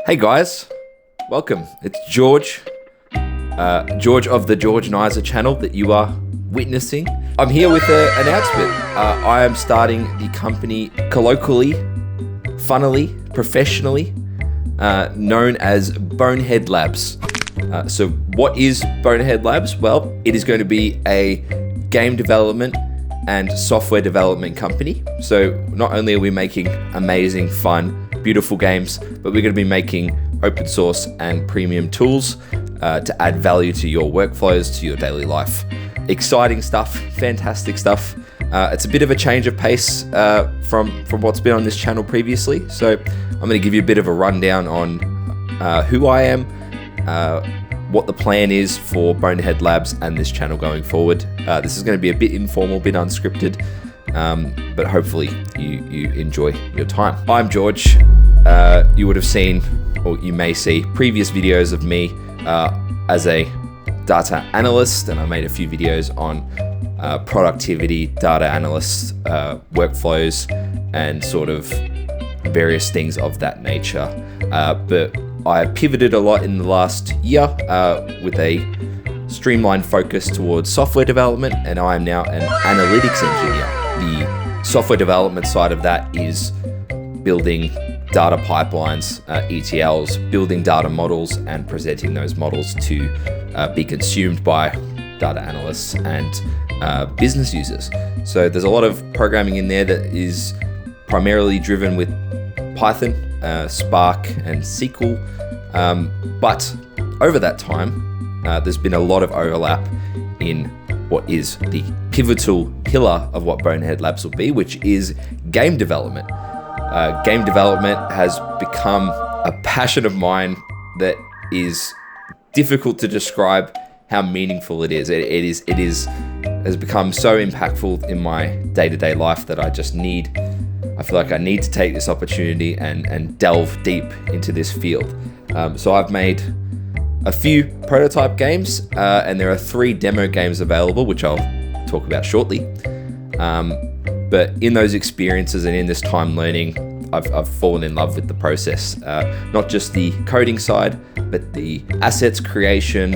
Hey guys, welcome. It's George. George of the George Nizer channel that you are witnessing. I'm here with an announcement. I am starting the company colloquially, funnily, professionally, known as Bonehead Labs. So what is Bonehead Labs? Well, it is going to be a game development and software development company. So not only are we making amazing, fun, beautiful games, but we're going to be making open source and premium tools to add value to your workflows, to your daily life. Exciting stuff, fantastic stuff. It's a bit of a change of pace from what's been on this channel previously. So I'm going to give you a bit of a rundown on who I am, what the plan is for Bonehead Labs and this channel going forward. This is going to be a bit informal, a bit unscripted, but hopefully you enjoy your time. I'm George. You would have seen, or you may see, previous videos of me as a data analyst, and I made a few videos on productivity, data analyst workflows, and sort of various things of that nature. But I pivoted a lot in the last year with a streamlined focus towards software development, and I am now an analytics engineer. The software development side of that is building data pipelines, ETLs, building data models, and presenting those models to be consumed by data analysts and business users. So there's a lot of programming in there that is primarily driven with Python, Spark, and SQL. But over that time, there's been a lot of overlap in what is the pivotal pillar of what Bonehead Labs will be, which is game development. Game development has become a passion of mine that is difficult to describe how meaningful it is. It has become so impactful in my day-to-day life that I feel like I need to take this opportunity and delve deep into this field. So I've made a few prototype games, and there are 3 demo games available, which I'll talk about shortly. But in those experiences and in this time learning, I've fallen in love with the process. Not just the coding side, but the assets creation.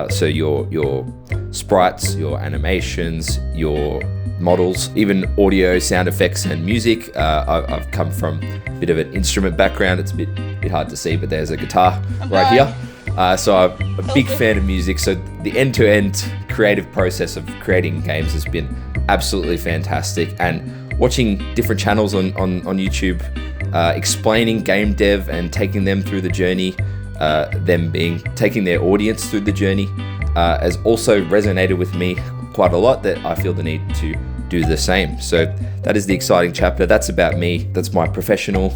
So your sprites, your animations, your models, even audio, sound effects, and music. I've come from a bit of an instrument background. It's a bit hard to see, but there's a guitar right here. So I'm a big fan of music. So the end-to-end creative process of creating games has been absolutely fantastic. And watching different channels on YouTube explaining game dev and taking them through the journey, taking their audience through the journey, has also resonated with me quite a lot, that I feel the need to do the same. So that is the exciting chapter. That's about me. That's my professional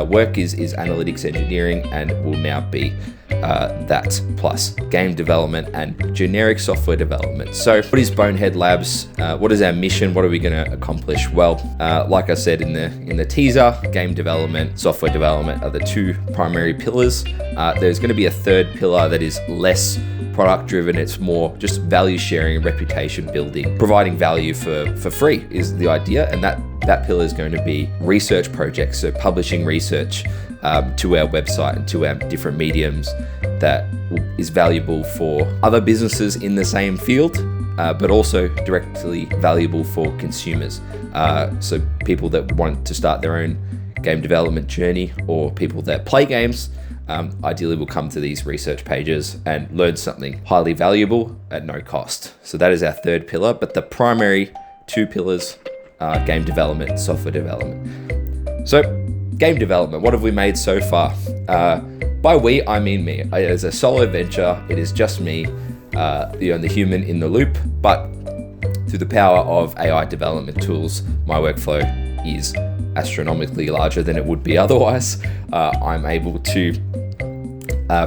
work is analytics engineering, and will now be that plus game development and generic software development. So what is Bonehead Labs? What is our mission? What are we going to accomplish? Well, like I said in the teaser, game development, software development are the 2 primary pillars. There's going to be a 3rd pillar that is less product driven. It's more just value sharing and reputation building. Providing value for free is the idea, and that pillar is going to be research projects, so publishing research to our website and to our different mediums that is valuable for other businesses in the same field, but also directly valuable for consumers. So people that want to start their own game development journey, or people that play games, ideally will come to these research pages and learn something highly valuable at no cost. So that is our 3rd pillar, but the primary 2 pillars are game development, software development. So game development, what have we made so far? By we, I mean me. It is a solo venture. It is just me, the human in the loop, but through the power of AI development tools, my workflow is astronomically larger than it would be otherwise. I'm able to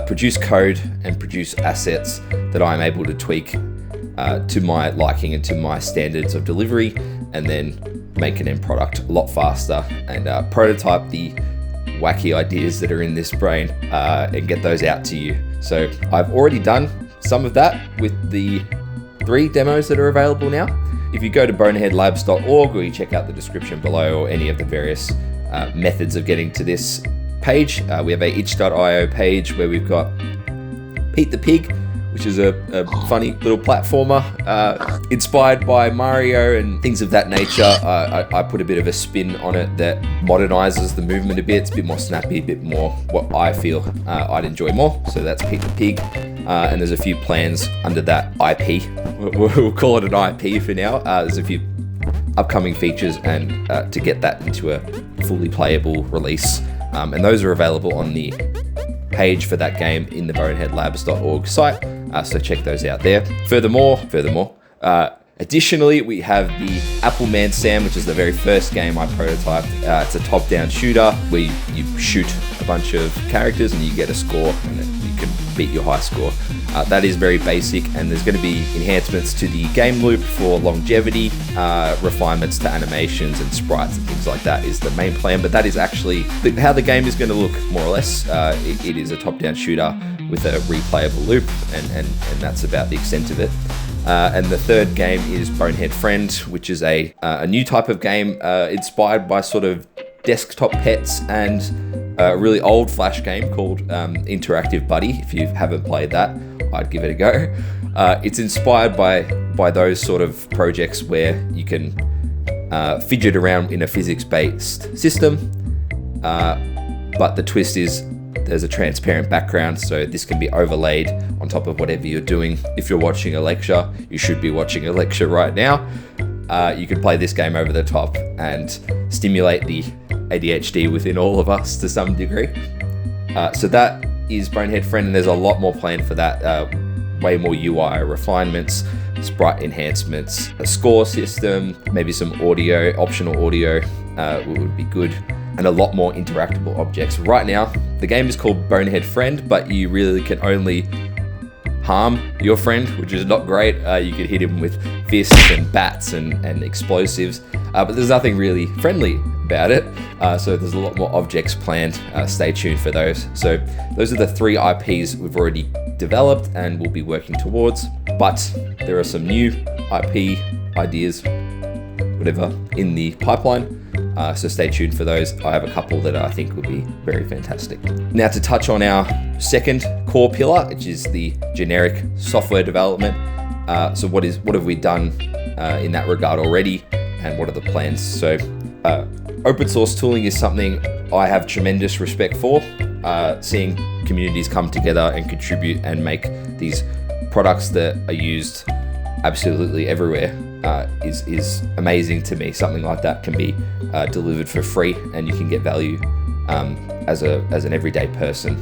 produce code and produce assets that I'm able to tweak to my liking and to my standards of delivery, and then make an end product a lot faster and prototype the wacky ideas that are in this brain and get those out to you. So I've already done some of that with the 3 demos that are available now. If you go to boneheadlabs.org, or you check out the description below, or any of the various methods of getting to this page. We have a itch.io page where we've got Pete the Pig, which is a funny little platformer inspired by Mario and things of that nature. I put a bit of a spin on it that modernizes the movement a bit. It's a bit more snappy, a bit more what I feel I'd enjoy more. So that's Pete the Pig. And there's a few plans under that IP. We'll call it an IP for now. There's a few upcoming features and to get that into a fully playable release. And those are available on the page for that game in the boneheadlabs.org site. So check those out there. Furthermore, additionally, we have the Appleman Sam, which is the very first game I prototyped. It's a top-down shooter where you shoot a bunch of characters and you get a score, and then you can beat your high score. That is very basic, and there's going to be enhancements to the game loop for longevity, refinements to animations and sprites and things like that is the main plan. But that is actually how the game is going to look, more or less. It is a top-down shooter with a replayable loop, and that's about the extent of it. And the third game is Bonehead Friend, which is a new type of game inspired by sort of desktop pets and a really old Flash game called Interactive Buddy. If you haven't played that, I'd give it a go. It's inspired by those sort of projects where you can fidget around in a physics-based system, but the twist is there's a transparent background, so this can be overlaid on top of whatever you're doing. If you're watching a lecture, you should be watching a lecture right now. You can play this game over the top and stimulate the ADHD within all of us to some degree. So that is Bonehead Friend, and there's a lot more planned for that. Way more UI refinements, sprite enhancements, a score system, maybe some optional audio would be good, and a lot more interactable objects. Right now, the game is called Bonehead Friend, but you really can only harm your friend, which is not great. You could hit him with fists and bats and explosives, but there's nothing really friendly about it. So there's a lot more objects planned. Stay tuned for those. So those are the 3 IPs we've already developed and we'll be working towards, but there are some new IP ideas, whatever, in the pipeline. So stay tuned for those. I have a couple that I think will be very fantastic. Now to touch on our second core pillar, which is the generic software development. So what have we done in that regard already, and what are the plans? So open source tooling is something I have tremendous respect for. Seeing communities come together and contribute and make these products that are used absolutely everywhere is amazing to me. Something like that can be delivered for free, and you can get value as an everyday person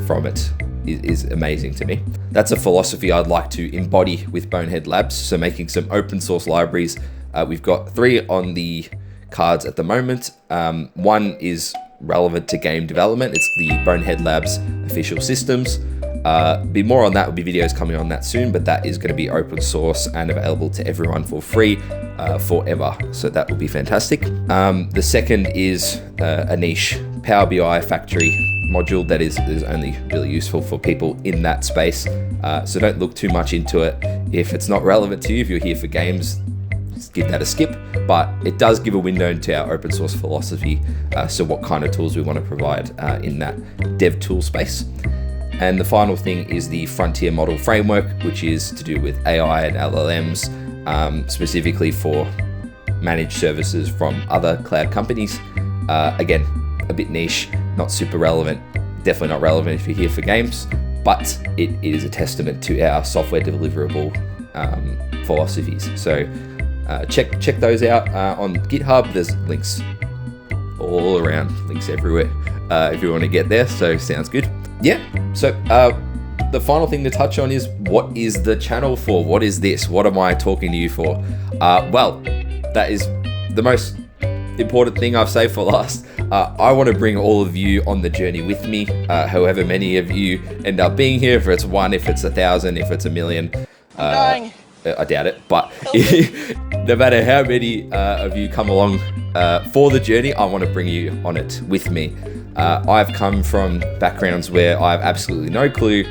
from it is amazing to me. That's a philosophy I'd like to embody with Bonehead Labs. So making some open source libraries. We've got 3 on the cards at the moment. One is relevant to game development. It's the Bonehead Labs official systems. Be more on that, will be videos coming on that soon, but that is going to be open source and available to everyone for free forever. So that will be fantastic. The second is a niche Power BI factory module that is only really useful for people in that space. So don't look too much into it. If it's not relevant to you, if you're here for games, just give that a skip, but it does give a window into our open source philosophy. So what kind of tools we want to provide in that dev tool space. And the final thing is the Frontier Model Framework, which is to do with AI and LLMs, specifically for managed services from other cloud companies. Again, a bit niche, not super relevant, definitely not relevant if you're here for games, but it is a testament to our software deliverable philosophies. So check those out on GitHub. There's links all around, links everywhere if you want to get there. So sounds good. Yeah, so the final thing to touch on is, what is the channel for? What is this? What am I talking to you for? Well, that is the most important thing I've saved for last. I want to bring all of you on the journey with me, however many of you end up being here, if it's 1, if it's 1,000, if it's 1,000,000. I doubt it, but no matter how many of you come along for the journey, I want to bring you on it with me. I've come from backgrounds where I have absolutely no clue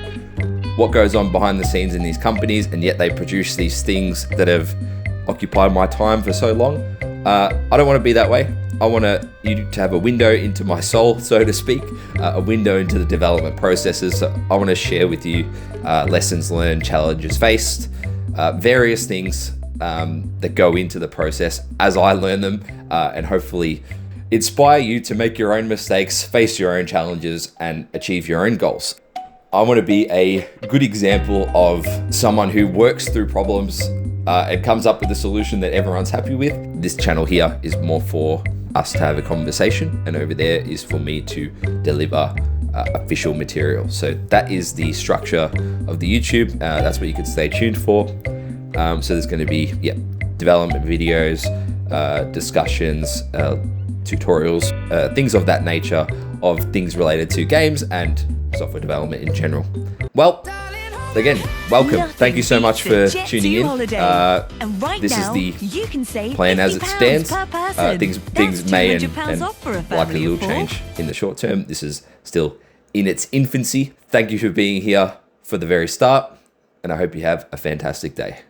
what goes on behind the scenes in these companies, and yet they produce these things that have occupied my time for so long. I don't want to be that way. I want you to have a window into my soul, so to speak, a window into the development processes. So I want to share with you lessons learned, challenges faced, various things that go into the process as I learn them, and hopefully inspire you to make your own mistakes, face your own challenges, and achieve your own goals. I want to be a good example of someone who works through problems and comes up with a solution that everyone's happy with. This channel here is more for us to have a conversation, and over there is for me to deliver official material. So that is the structure of the YouTube. That's what you can stay tuned for. So there's going to be development videos, discussions, tutorials, things of that nature, of things related to games and software development in general. Well, again, welcome. Thank you so much for tuning in. This is the plan as it stands. Things may and likely will change in the short term. This is still in its infancy. Thank you for being here for the very start, and I hope you have a fantastic day.